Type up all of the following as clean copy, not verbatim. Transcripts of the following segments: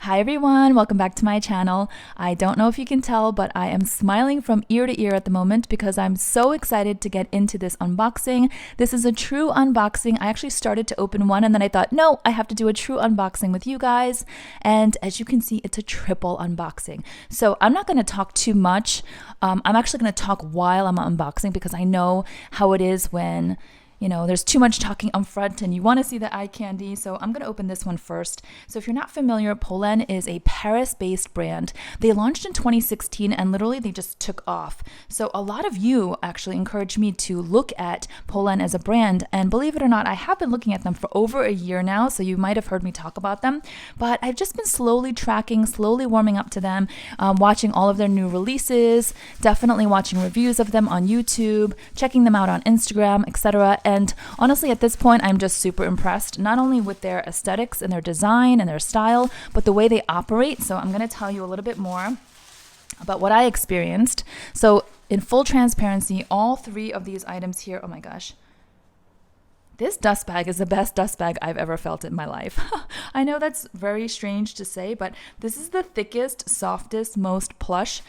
Hi everyone, welcome back to my channel. I don't know if you can tell, but I am smiling from ear to ear at the moment because I'm so excited to get into this unboxing. This is a true unboxing. I actually started to open one and then I thought, no, I have to do a true unboxing with you guys. And as you can see, it's a triple unboxing. So I'm not going to talk too much. I'm actually going to talk while I'm unboxing because I know how it is when there's too much talking up front and you want to see the eye candy. So I'm going to open this one first. So if you're not familiar, Polene is a Paris-based brand. They launched in 2016 and literally they just took off. So a lot of you actually encouraged me to look at Polene as a brand. And believe it or not, I have been looking at them for over a year now. So you might have heard me talk about them. But I've just been slowly tracking, slowly warming up to them, watching all of their new releases, definitely watching reviews of them on YouTube, checking them out on Instagram, etc. And honestly, at this point, I'm just super impressed, not only with their aesthetics and their design and their style, but the way they operate. So I'm going to tell you a little bit more about what I experienced. So in full transparency, all three of these items here, oh my gosh, this dust bag is the best dust bag I've ever felt in my life. I know that's very strange to say, but this is the thickest, softest, most plush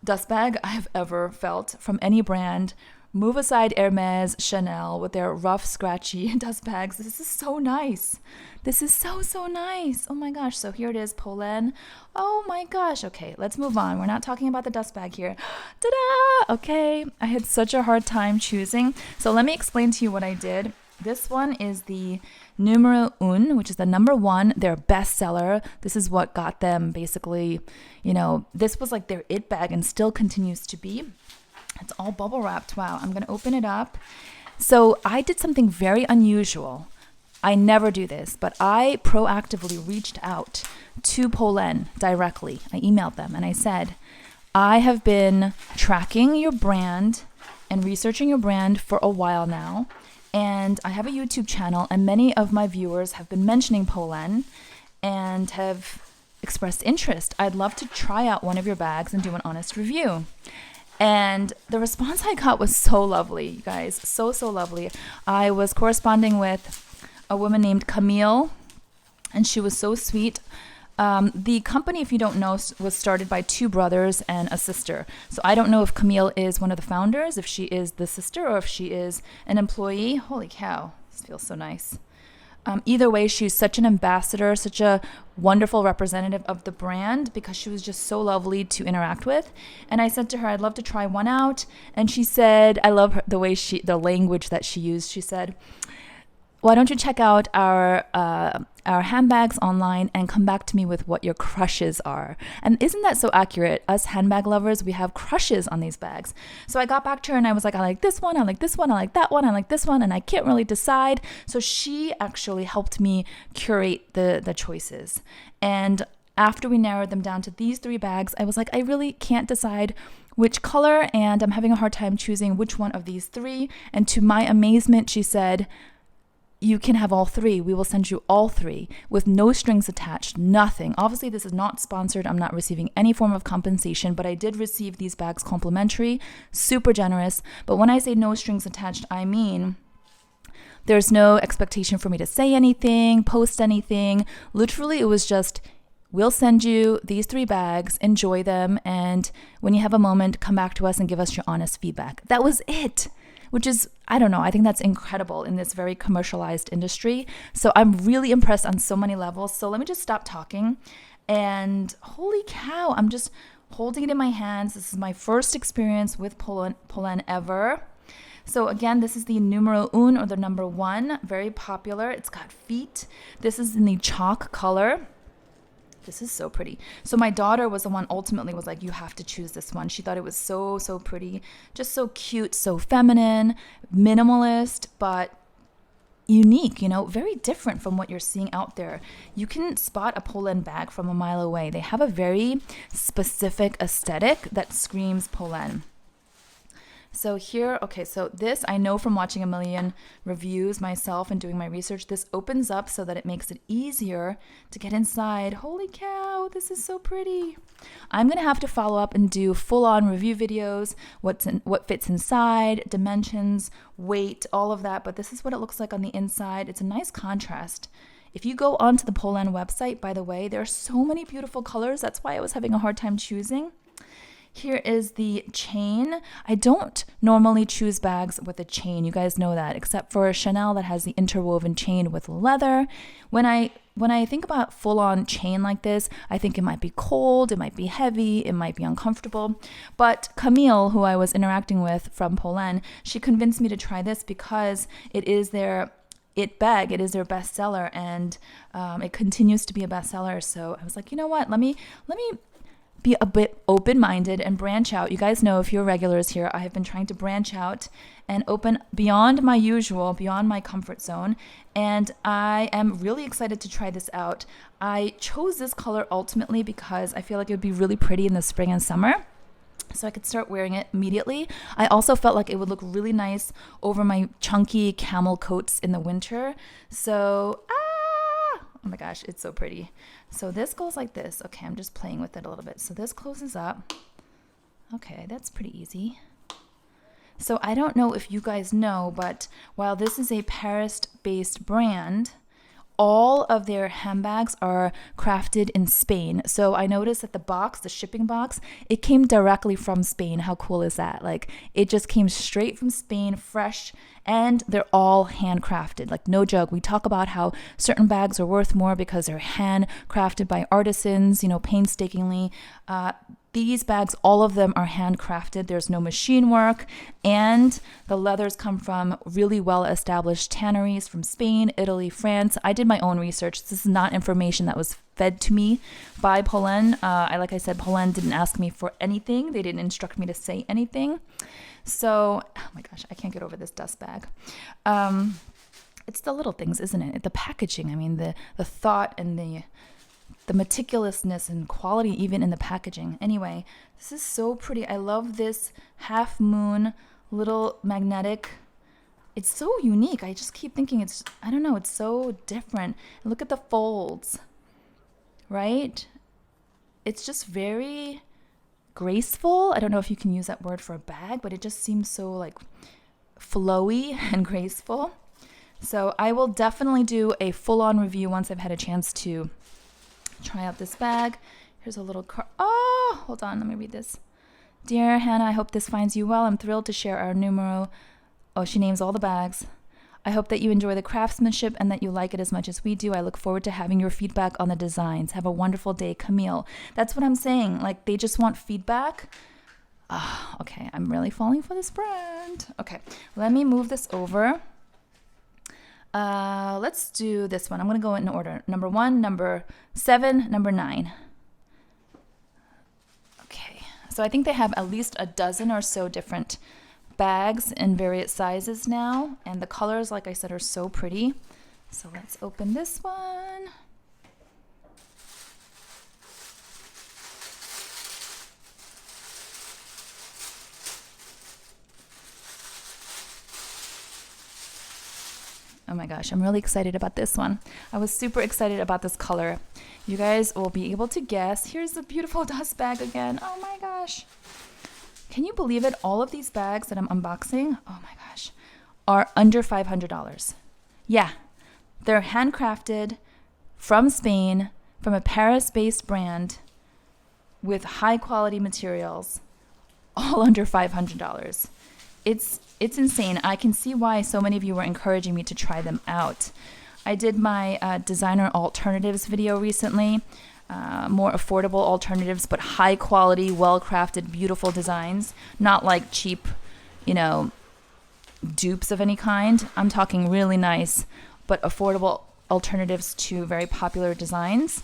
dust bag I've ever felt from any brand. Move aside Hermes, Chanel with their rough, scratchy dust bags. This is so nice. This is so nice. Oh my gosh. So here it is, Polene. Oh my gosh. Okay, let's move on. We're not talking about the dust bag here. Ta-da! Okay, I had such a hard time choosing. So let me explain to you what I did. This one is the numero un, which is the number one, their bestseller. This is what got them basically, this was like their it bag and still continues to be. It's all bubble wrapped. Wow, I'm going to open it up. So I did something very unusual. I never do this, but I proactively reached out to Polene directly. I emailed them and I said, I have been tracking your brand and researching your brand for a while now. And I have a YouTube channel and many of my viewers have been mentioning Polene and have expressed interest. I'd love to try out one of your bags and do an honest review. And the response I got was so lovely, you guys, so lovely. I was corresponding with a woman named Camille, and she was so sweet. The company, if you don't know, was started by two brothers and a sister. So I don't know if Camille is one of the founders, if she is the sister, or if she is an employee. Holy cow, this feels so nice. Either way, she's such an ambassador, such a wonderful representative of the brand because she was just so lovely to interact with. And I said to her, I'd love to try one out. And she said, I love the language that she used. She said, why don't you check out our handbags online and come back to me with what your crushes are? And isn't that so accurate? Us handbag lovers, we have crushes on these bags. So I got back to her and I was like, I like this one, I like this one, I like that one, I like this one, and I can't really decide. So she actually helped me curate the choices. And after we narrowed them down to these three bags, I was like, I really can't decide which color, and I'm having a hard time choosing which one of these three. And to my amazement, she said, you can have all three. We will send you all three with no strings attached, nothing. Obviously, this is not sponsored. I'm not receiving any form of compensation, but I did receive these bags complimentary, super generous. But when I say no strings attached, I mean there's no expectation for me to say anything, post anything. Literally, it was just, we'll send you these three bags, enjoy them, and when you have a moment, come back to us and give us your honest feedback. That was it. Which is, I don't know, I think that's incredible in this very commercialized industry. So I'm really impressed on so many levels. So let me just stop talking. And holy cow, I'm just holding it in my hands. This is my first experience with Polene ever. So again, this is the numero un, or the number one, very popular. It's got feet. This is in the chalk color. This is so pretty. So my daughter was the one ultimately was like, you have to choose this one. She thought it was so pretty, just so cute, so feminine, minimalist, but unique, very different from what you're seeing out there. You can spot a Polene bag from a mile away. They have a very specific aesthetic that screams Polene. So here, okay, so this, I know from watching a million reviews myself and doing my research, this opens up so that it makes it easier to get inside. Holy cow, this is so pretty. I'm going to have to follow up and do full-on review videos, what fits inside, dimensions, weight, all of that, but this is what it looks like on the inside. It's a nice contrast. If you go onto the Polene website, by the way, there are so many beautiful colors. That's why I was having a hard time choosing. Here is the chain. I don't normally choose bags with a chain. You guys know that, except for Chanel that has the interwoven chain with leather. When I think about full-on chain like this, I think it might be cold, it might be heavy, it might be uncomfortable. But Camille, who I was interacting with from Polene, she convinced me to try this because it is their bag. It is their bestseller, and it continues to be a bestseller. So I was like, you know what? Let me be a bit open-minded and branch out. You guys know, if you're regulars here, I have been trying to branch out and open beyond my usual, beyond my comfort zone. And I am really excited to try this out. I chose this color ultimately because I feel like it would be really pretty in the spring and summer, so I could start wearing it immediately. I also felt like it would look really nice over my chunky camel coats in the winter. So, oh my gosh, it's so pretty. So this goes like this. Okay, I'm just playing with it a little bit. So this closes up. Okay, that's pretty easy. So I don't know if you guys know, but while this is a Paris-based brand, all of their handbags are crafted in Spain. So I noticed that the box, the shipping box, it came directly from Spain. How cool is that? Like, it just came straight from Spain, fresh, and they're all handcrafted. Like, no joke. We talk about how certain bags are worth more because they're handcrafted by artisans, painstakingly. These bags, all of them are handcrafted. There's no machine work, and the leathers come from really well-established tanneries from Spain, Italy, France. I did my own research. This is not information that was fed to me by Polene. Like I said, Polene didn't ask me for anything. They didn't instruct me to say anything. So, oh my gosh, I can't get over this dust bag. It's the little things, isn't it? The packaging. I mean, the thought and the meticulousness and quality even in the packaging. Anyway, this is so pretty. I love this half moon little magnetic. It's so unique. I just keep thinking it's so different. And look at the folds, right? It's just very graceful. I don't know if you can use that word for a bag, but it just seems so like flowy and graceful. So I will definitely do a full-on review once I've had a chance to try out this bag. Here's a little card. Oh, hold on. Let me read this. Dear Hannah, I hope this finds you well. I'm thrilled to share our numero. Oh, she names all the bags. I hope that you enjoy the craftsmanship and that you like it as much as we do. I look forward to having your feedback on the designs. Have a wonderful day, Camille. That's what I'm saying. Like, they just want feedback. Okay. I'm really falling for this brand. Okay. Let me move this over. Let's do this one. I'm going to go in order. Number 1, number 7, number 9. Okay. So I think they have at least a dozen or so different bags in various sizes now. And the colors, like I said, are so pretty. So let's open this one. Oh my gosh, I'm really excited about this one. I was super excited about this color. You guys will be able to guess. Here's the beautiful dust bag again. Oh my gosh. Can you believe it? All of these bags that I'm unboxing, oh my gosh, are under $500. Yeah, they're handcrafted from Spain, from a Paris-based brand with high quality materials, all under $500. It's insane. I can see why so many of you were encouraging me to try them out. I did my designer alternatives video recently, more affordable alternatives, but high quality, well-crafted, beautiful designs, not like cheap, dupes of any kind. I'm talking really nice, but affordable alternatives to very popular designs.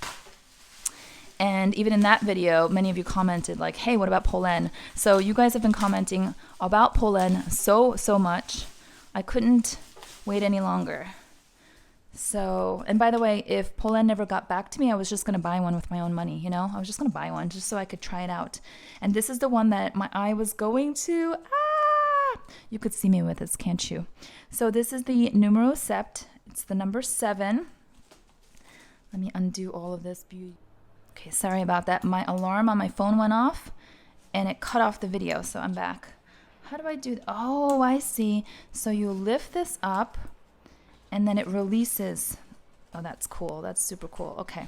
And even in that video, many of you commented like, hey, what about Polene? So you guys have been commenting about Polene so much. I couldn't wait any longer. So, and by the way, if Polene never got back to me, I was just going to buy one with my own money, I was just going to buy one just so I could try it out. And this is the one that my eye was going to. You could see me with this, can't you? So this is the numero sept. It's the number 7. Let me undo all of this beauty. Okay, sorry about that. My alarm on my phone went off and it cut off the video, so I'm back. How do I do that? Oh, I see. So you lift this up and then it releases Oh, that's cool. That's super cool. Okay.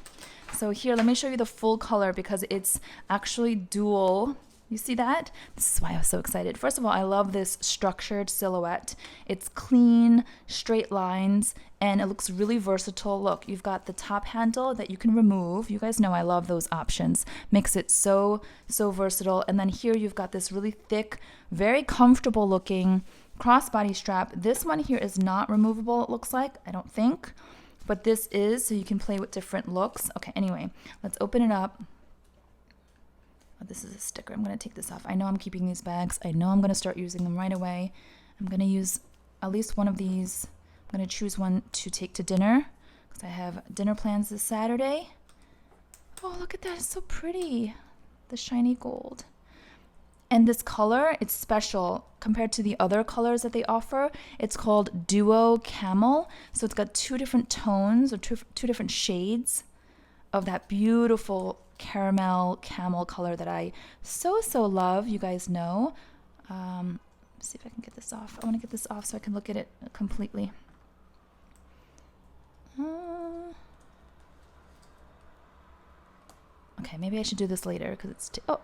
So here, let me show you the full color because it's actually dual. You see that? This is why I was so excited. First of all, I love this structured silhouette. It's clean, straight lines, and it looks really versatile. Look, you've got the top handle that you can remove. You guys know I love those options. Makes it so versatile. And then here you've got this really thick, very comfortable looking crossbody strap. This one here is not removable, it looks like, I don't think. But this is, so you can play with different looks. Okay, anyway, let's open it up. Oh, this is a sticker. I'm going to take this off. I know I'm keeping these bags. I know I'm going to start using them right away. I'm going to use at least one of these. I'm going to choose one to take to dinner because I have dinner plans this Saturday. Oh, look at that. It's so pretty. The shiny gold. And this color, it's special compared to the other colors that they offer. It's called Duo Camel. So it's got two different tones or two different shades of that beautiful caramel camel color that I so love. You guys know. Let's see if I can get this off. I want to get this off so I can look at it completely. Okay, maybe I should do this later because it's oh,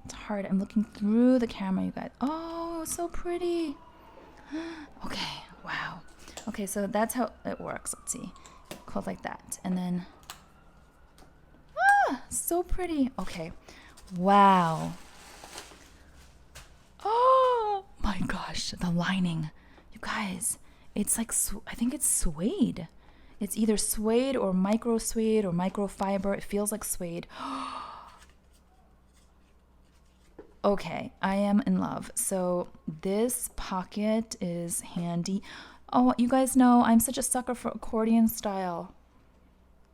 it's hard. I'm looking through the camera, you guys. Oh, so pretty. Okay, wow. Okay, so that's how it works. Let's see. Called like that. And then, so pretty. Okay. Wow. Oh my gosh, the lining. You guys, it's like, I think it's suede. It's either suede or microfiber. It feels like suede. Okay, I am in love. So this pocket is handy. Oh, you guys know I'm such a sucker for accordion style.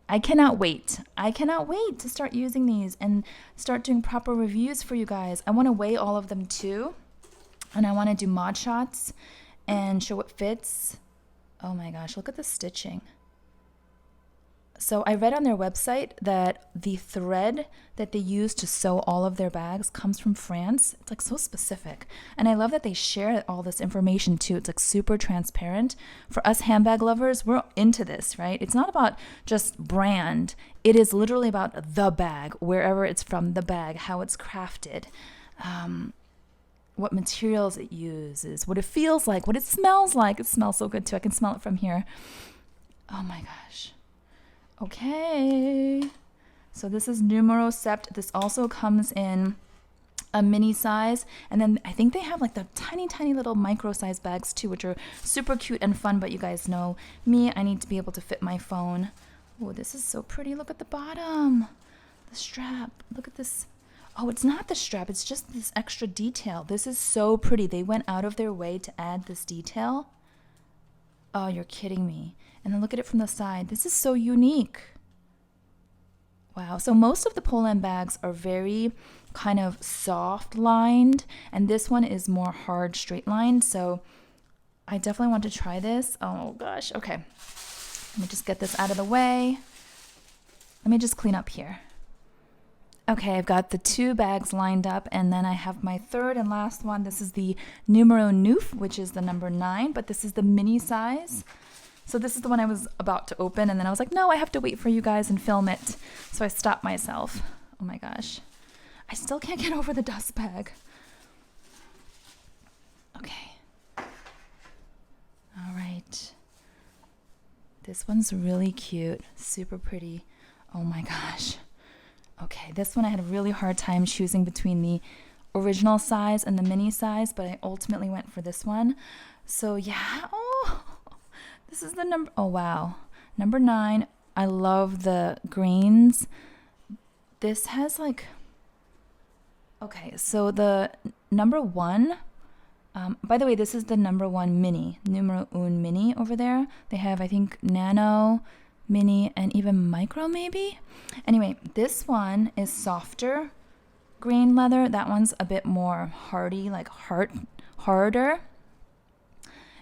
I cannot wait. I cannot wait to start using these and start doing proper reviews for you guys. I want to weigh all of them too. And I want to do mod shots and show what fits. Oh my gosh, look at the stitching. So I read on their website that the thread that they use to sew all of their bags comes from France. It's like so specific. And I love that they share all this information too. It's like super transparent. For us handbag lovers, we're into this, right? It's not about just brand. It is literally about the bag, wherever it's from, the bag, how it's crafted, what materials it uses, what it feels like, what it smells like. It smells so good too. I can smell it from here. Oh my gosh. Okay, so this is numero sept. This also comes in a mini size, and then I think they have like the tiny little micro size bags too, which are super cute and fun. But you guys know me, I need to be able to fit my phone. Oh, this is so pretty. Look at the bottom, the strap. Look at this. Oh, it's not the strap, it's just this extra detail. This is so pretty. They went out of their way to add this detail. Oh, you're kidding me. And then look at it from the side. This is so unique. Wow. So most of the Polene bags are very kind of soft lined, and this one is more hard straight lined. So I definitely want to try this. Oh gosh. Okay. Let me just get this out of the way. Let me just clean up here. Okay, I've got the two bags lined up, and then I have my third and last one. This is the numero 9, which is the number 9, but this is the mini size. So this is the one I was about to open, and then I was like, no, I have to wait for you guys and film it. So I stopped myself. Oh my gosh. I still can't get over the dust bag. Okay. All right. This one's really cute, super pretty. Oh my gosh. Okay, this one I had a really hard time choosing between the original size and the mini size, but I ultimately went for this one. So yeah, oh, this is the number, oh wow, number 9. I love the greens. This has like, okay, so the number 1, by the way, this is the number 1 mini, numero 1 mini over there. They have, I think, nano, mini, and even micro maybe. Anyway, this one is softer green leather. That one's a bit more hardy, like harder.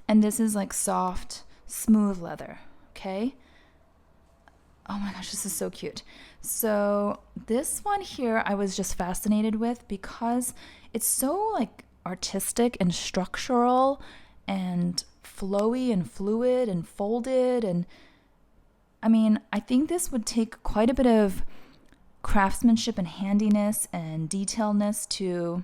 And this is like soft, smooth leather, okay? Oh my gosh, this is so cute. So this one here I was just fascinated with because it's so like artistic and structural and flowy and fluid and folded. And I mean, I think this would take quite a bit of craftsmanship and handiness and detailedness to,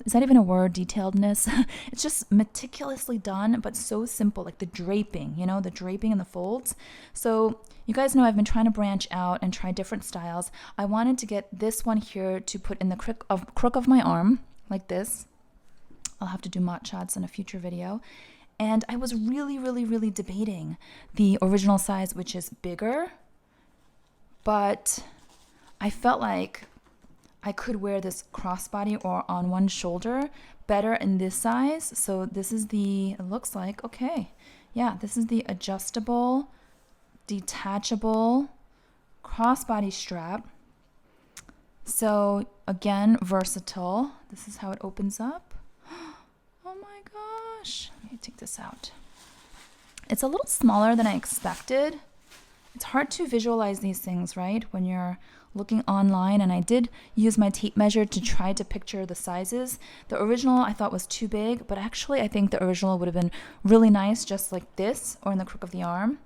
is that even a word, detailedness? It's just meticulously done, but so simple, like the draping, you know, the draping and the folds. So you guys know I've been trying to branch out and try different styles. I wanted to get this one here to put in the crook of my arm, like this. I'll have to do mott shots in a future video. And I was really debating the original size, which is bigger, but I felt like I could wear this crossbody or on one shoulder better in this size. So this is the, it looks like, okay, yeah, this is the adjustable, detachable crossbody strap. So again, versatile. This is how it opens up. Oh my gosh, let me take this out. It's a little smaller than I expected. It's hard to visualize these things, right, when you're looking online, and I did use my tape measure to try to picture the sizes. The original I thought was too big, but actually I think the original would have been really nice just like this or in the crook of the arm.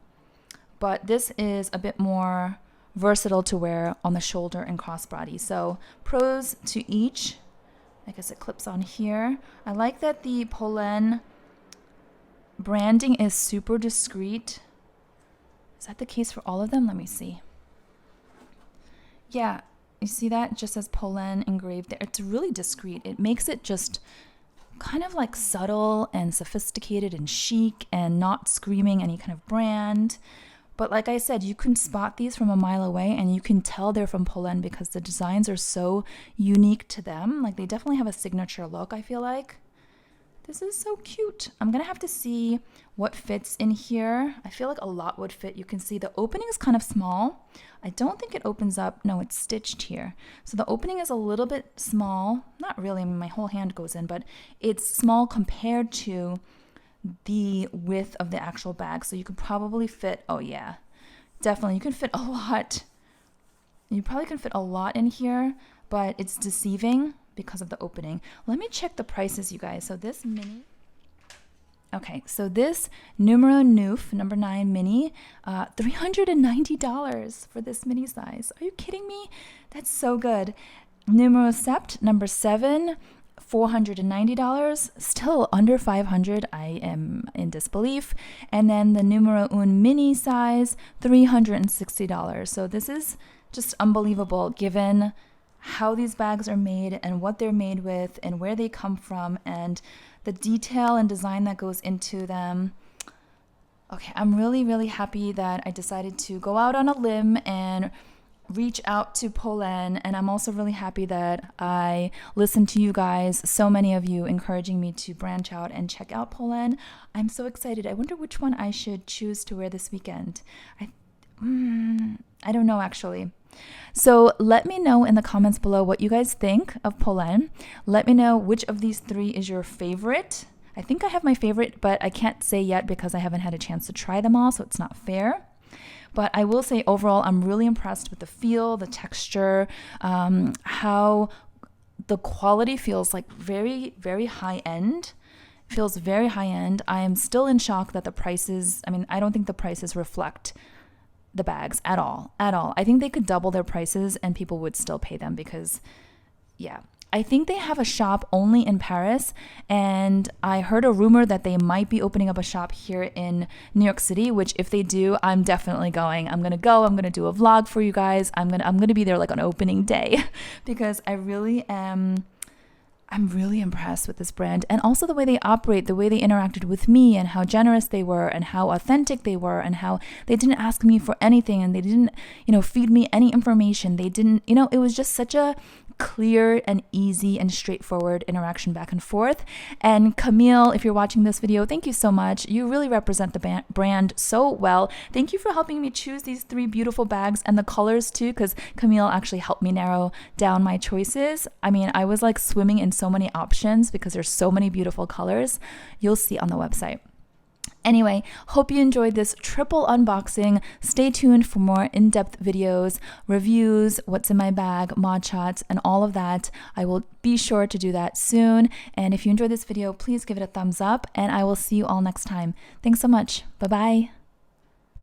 But this is a bit more versatile to wear on the shoulder and crossbody. So pros to each. I guess it clips on here. I like that the Polene branding is super discreet. Is that the case for all of them? Let me see. Yeah, you see that? It just says Polene engraved there. It's really discreet. It makes it just kind of like subtle and sophisticated and chic and not screaming any kind of brand. But like I said, you can spot these from a mile away and you can tell they're from Polene because the designs are so unique to them. Like they definitely have a signature look, I feel like. This is so cute. I'm gonna have to see what fits in here. I feel like a lot would fit. You can see the opening is kind of small. I don't think it opens up. No, it's stitched here. So the opening is a little bit small. Not really, I mean, my whole hand goes in, but it's small compared to the width of the actual bag. So you could probably fit, oh yeah, definitely. You can fit a lot. You probably can fit a lot in here, but it's deceiving because of the opening. Let me check the prices, you guys. So this mini, okay, so this numero 9, number 9 mini, $390 for this mini size. Are you kidding me? That's so good. Numero sept, number 7, $490, still under $500. I am in disbelief. And then the numero 1 mini size, $360. So this is just unbelievable given how these bags are made and what they're made with and where they come from and the detail and design that goes into them. Okay, I'm really happy that I decided to go out on a limb and reach out to Polene, and I'm also really happy that I listened to you guys, so many of you encouraging me to branch out and check out Polene. I'm so excited. I wonder which one I should choose to wear this weekend. I don't know actually. So let me know in the comments below what you guys think of Polene. Let me know which of these 3 is your favorite. I think I have my favorite, but I can't say yet because I haven't had a chance to try them all, so it's not fair. But I will say overall, I'm really impressed with the feel, the texture, how the quality feels like very high end. It feels very high end. I am still in shock that the prices, I mean, I don't think the prices reflect the bags at all. I think they could double their prices and people would still pay them because, yeah. I think they have a shop only in Paris, and I heard a rumor that they might be opening up a shop here in New York City, which if they do, I'm definitely going. I'm going to go. I'm going to do a vlog for you guys. I'm going to be there like on opening day because I really am. I'm really impressed with this brand and also the way they operate, the way they interacted with me and how generous they were and how authentic they were and how they didn't ask me for anything and they didn't, feed me any information. They didn't, it was just such a clear and easy and straightforward interaction back and forth. And Camille, if you're watching this video, thank you so much. You really represent the brand so well. Thank you for helping me choose these 3 beautiful bags and the colors too, because Camille actually helped me narrow down my choices. I mean, I was like swimming in so many options because there's so many beautiful colors. You'll see on the website. Anyway, hope you enjoyed this triple unboxing. Stay tuned for more in-depth videos, reviews, what's in my bag, mod shots, and all of that. I will be sure to do that soon. And if you enjoyed this video, please give it a thumbs up, and I will see you all next time. Thanks so much. Bye-bye.